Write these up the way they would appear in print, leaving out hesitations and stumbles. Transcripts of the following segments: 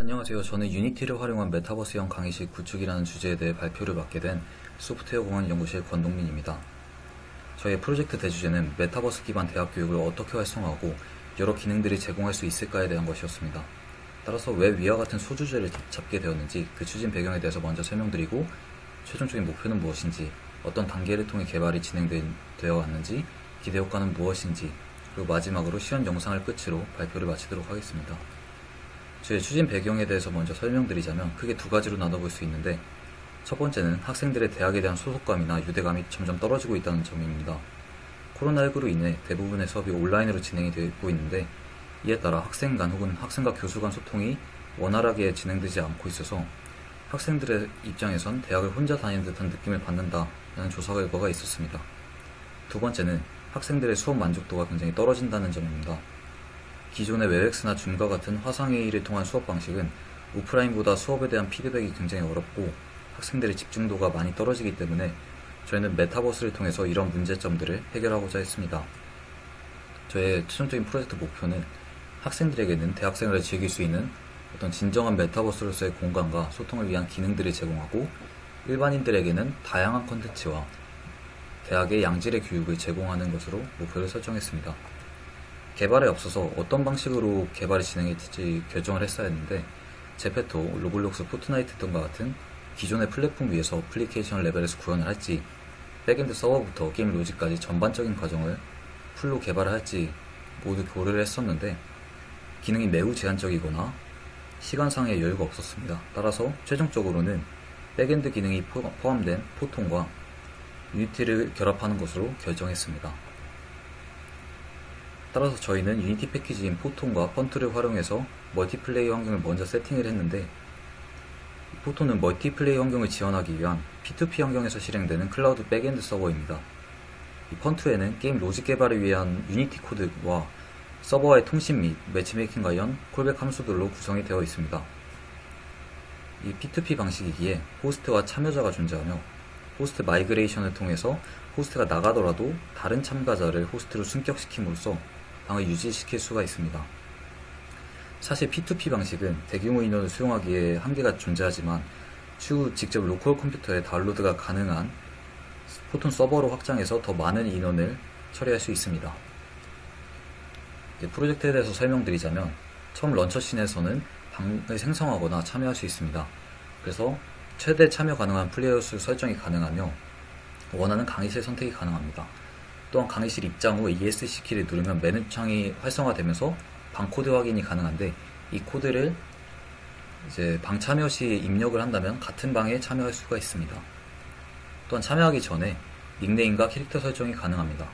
안녕하세요. 저는 유니티를 활용한 메타버스형 강의실 구축이라는 주제에 대해 발표를 맡게 된 소프트웨어 공학 연구실 권동민입니다. 저의 프로젝트 대주제는 메타버스 기반 대학 교육을 어떻게 활성화하고 여러 기능들이 제공할 수 있을까에 대한 것이었습니다. 따라서 왜 위와 같은 소주제를 잡게 되었는지, 그 추진 배경에 대해서 먼저 설명드리고, 최종적인 목표는 무엇인지, 어떤 단계를 통해 개발이 진행되어 왔는지, 기대 효과는 무엇인지, 그리고 마지막으로 실현 영상을 끝으로 발표를 마치도록 하겠습니다. 저의 추진 배경에 대해서 먼저 설명드리자면 크게 두 가지로 나눠볼 수 있는데, 첫 번째는 학생들의 대학에 대한 소속감이나 유대감이 점점 떨어지고 있다는 점입니다. 코로나19로 인해 대부분의 수업이 온라인으로 진행이 되고 있는데, 이에 따라 학생 간 혹은 학생과 교수 간 소통이 원활하게 진행되지 않고 있어서 학생들의 입장에선 대학을 혼자 다니는 듯한 느낌을 받는다는 조사 결과가 있었습니다. 두 번째는 학생들의 수업 만족도가 굉장히 떨어진다는 점입니다. 기존의 웨벡스나 줌과 같은 화상회의를 통한 수업 방식은 오프라인보다 수업에 대한 피드백이 굉장히 어렵고 학생들의 집중도가 많이 떨어지기 때문에 저희는 메타버스를 통해서 이런 문제점들을 해결하고자 했습니다. 저의 최종적인 프로젝트 목표는 학생들에게는 대학생활을 즐길 수 있는 어떤 진정한 메타버스로서의 공간과 소통을 위한 기능들을 제공하고, 일반인들에게는 다양한 콘텐츠와 대학의 양질의 교육을 제공하는 것으로 목표를 설정했습니다. 개발에 앞서서 어떤 방식으로 개발이 진행될지 결정을 했어야 했는데, 제페토, 로블록스, 포트나이트 등과 같은 기존의 플랫폼 위에서 어플리케이션 레벨에서 구현을 할지, 백엔드 서버부터 게임 로직까지 전반적인 과정을 풀로 개발을 할지 모두 고려를 했었는데, 기능이 매우 제한적이거나 시간상의 여유가 없었습니다. 따라서 최종적으로는 백엔드 기능이 포함된 포톤과 유니티를 결합하는 것으로 결정했습니다. 따라서 저희는 유니티 패키지인 포톤과 펀트를 활용해서 멀티플레이 환경을 먼저 세팅을 했는데, 포톤은 멀티플레이 환경을 지원하기 위한 P2P 환경에서 실행되는 클라우드 백엔드 서버입니다. 이 펀트에는 게임 로직 개발을 위한 유니티 코드와 서버와의 통신 및 매치메이킹 관련 콜백 함수들로 구성이 되어 있습니다. 이 P2P 방식이기에 호스트와 참여자가 존재하며, 호스트 마이그레이션을 통해서 호스트가 나가더라도 다른 참가자를 호스트로 승격시킴으로써 방을 유지시킬 수가 있습니다. 사실 P2P 방식은 대규모 인원을 수용하기에 한계가 존재하지만 추후 직접 로컬 컴퓨터에 다운로드가 가능한 포톤 서버로 확장해서 더 많은 인원을 처리할 수 있습니다. 프로젝트에 대해서 설명드리자면, 처음 런처씬에서는 방을 생성하거나 참여할 수 있습니다. 그래서 최대 참여 가능한 플레이어 수 설정이 가능하며 원하는 강의실 선택이 가능합니다. 또한 강의실 입장 후 ESC 키를 누르면 메뉴창이 활성화되면서 방 코드 확인이 가능한데, 이 코드를 이제 방 참여 시 입력을 한다면 같은 방에 참여할 수가 있습니다. 또한 참여하기 전에 닉네임과 캐릭터 설정이 가능합니다.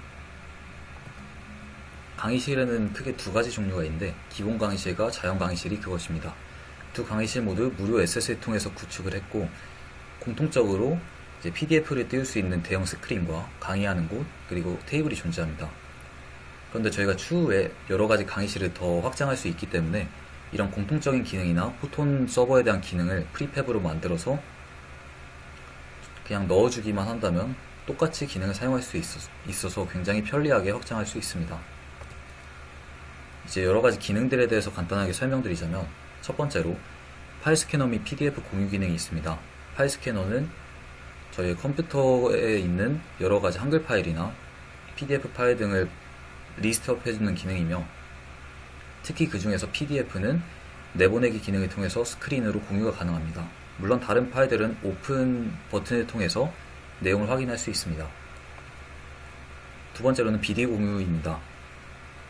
강의실에는 크게 두 가지 종류가 있는데, 기본 강의실과 자연 강의실이 그것입니다. 두 강의실 모두 무료 SS를 통해서 구축을 했고, 공통적으로 이제 PDF를 띄울 수 있는 대형 스크린과 강의하는 곳, 그리고 테이블이 존재합니다. 그런데 저희가 추후에 여러 가지 강의실을 더 확장할 수 있기 때문에 이런 공통적인 기능이나 포톤 서버에 대한 기능을 프리팹으로 만들어서 그냥 넣어주기만 한다면 똑같이 기능을 사용할 수 있어서 굉장히 편리하게 확장할 수 있습니다. 이제 여러 가지 기능들에 대해서 간단하게 설명드리자면, 첫 번째로 파일 스캐너 및 PDF 공유 기능이 있습니다. 파일 스캐너는 저희 컴퓨터에 있는 여러 가지 한글 파일이나 PDF 파일 등을 리스트업 해주는 기능이며, 특히 그 중에서 PDF는 내보내기 기능을 통해서 스크린으로 공유가 가능합니다. 물론 다른 파일들은 오픈 버튼을 통해서 내용을 확인할 수 있습니다. 두 번째로는 비디오 공유입니다.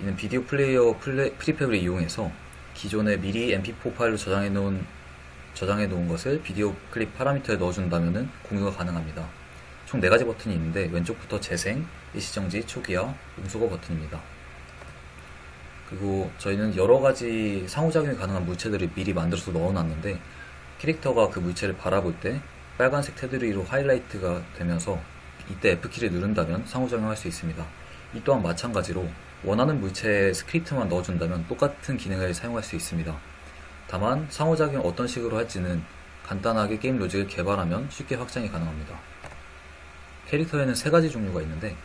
이는 비디오 플레이어 프리팹을 이용해서 기존에 미리 mp4 파일로 저장해 놓은 것을 비디오 클립 파라미터에 넣어준다면 공유가 가능합니다. 총 4가지 버튼이 있는데, 왼쪽부터 재생, 일시정지, 초기화, 음소거 버튼입니다. 그리고 저희는 여러가지 상호작용이 가능한 물체들을 미리 만들어서 넣어놨는데, 캐릭터가 그 물체를 바라볼 때 빨간색 테두리로 하이라이트가 되면서 이때 F키를 누른다면 상호작용할 수 있습니다. 이 또한 마찬가지로 원하는 물체에 스크립트만 넣어준다면 똑같은 기능을 사용할 수 있습니다. 다만 상호작용 어떤 식으로 할지는 간단하게 게임 로직을 개발하면 쉽게 확장이 가능합니다. 캐릭터에는 3가지 종류가 있는데,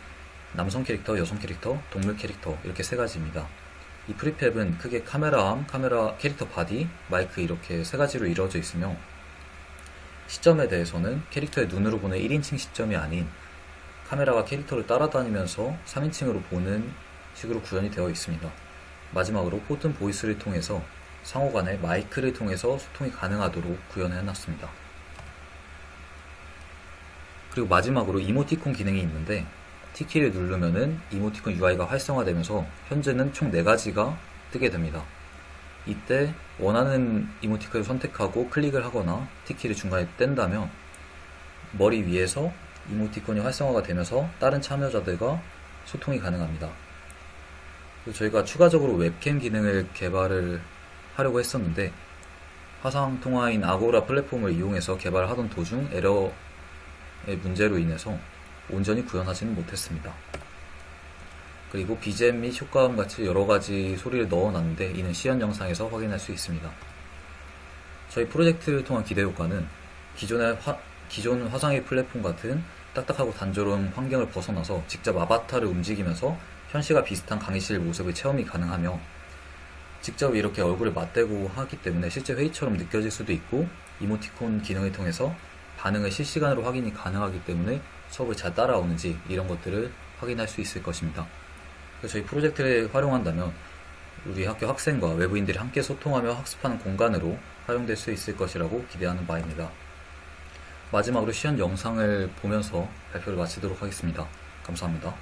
남성 캐릭터, 여성 캐릭터, 동물 캐릭터, 이렇게 3가지입니다. 이 프리팹은 크게 카메라 암, 카메라 캐릭터 바디, 마이크 이렇게 세 가지로 이루어져 있으며 시점에 대해서는 캐릭터의 눈으로 보는 1인칭 시점이 아닌 카메라가 캐릭터를 따라다니면서 3인칭으로 보는 식으로 구현이 되어 있습니다. 마지막으로 포튼 보이스를 통해서 상호간에 마이크를 통해서 소통이 가능하도록 구현을 해놨습니다. 그리고 마지막으로 이모티콘 기능이 있는데 T키를 누르면은 이모티콘 UI가 활성화되면서 현재는 총 4가지가 뜨게 됩니다. 이때 원하는 이모티콘을 선택하고 클릭을 하거나 T키를 중간에 뗀다면 머리 위에서 이모티콘이 활성화가 되면서 다른 참여자들과 소통이 가능합니다. 그리고 저희가 추가적으로 웹캠 기능을 개발을 하려고 했었는데 화상통화인 아고라 플랫폼을 이용해서 개발하던 도중 에러의 문제로 인해서 온전히 구현하지는 못했습니다. 그리고 BGM 및 효과음 같이 여러가지 소리를 넣어놨는데 이는 시연 영상에서 확인할 수 있습니다. 저희 프로젝트를 통한 기대 효과는 기존 화상의 플랫폼 같은 딱딱하고 단조로운 환경을 벗어나서 직접 아바타를 움직이면서 현실과 비슷한 강의실 모습의 체험이 가능하며 직접 이렇게 얼굴을 맞대고 하기 때문에 실제 회의처럼 느껴질 수도 있고 이모티콘 기능을 통해서 반응을 실시간으로 확인이 가능하기 때문에 수업을 잘 따라오는지 이런 것들을 확인할 수 있을 것입니다. 그래서 저희 프로젝트를 활용한다면 우리 학교 학생과 외부인들이 함께 소통하며 학습하는 공간으로 활용될 수 있을 것이라고 기대하는 바입니다. 마지막으로 시연 영상을 보면서 발표를 마치도록 하겠습니다. 감사합니다.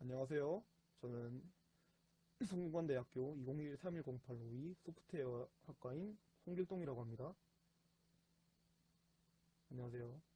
안녕하세요. 저는 성균관대학교 2011-310852 소프트웨어 학과인 홍길동이라고 합니다. 안녕하세요.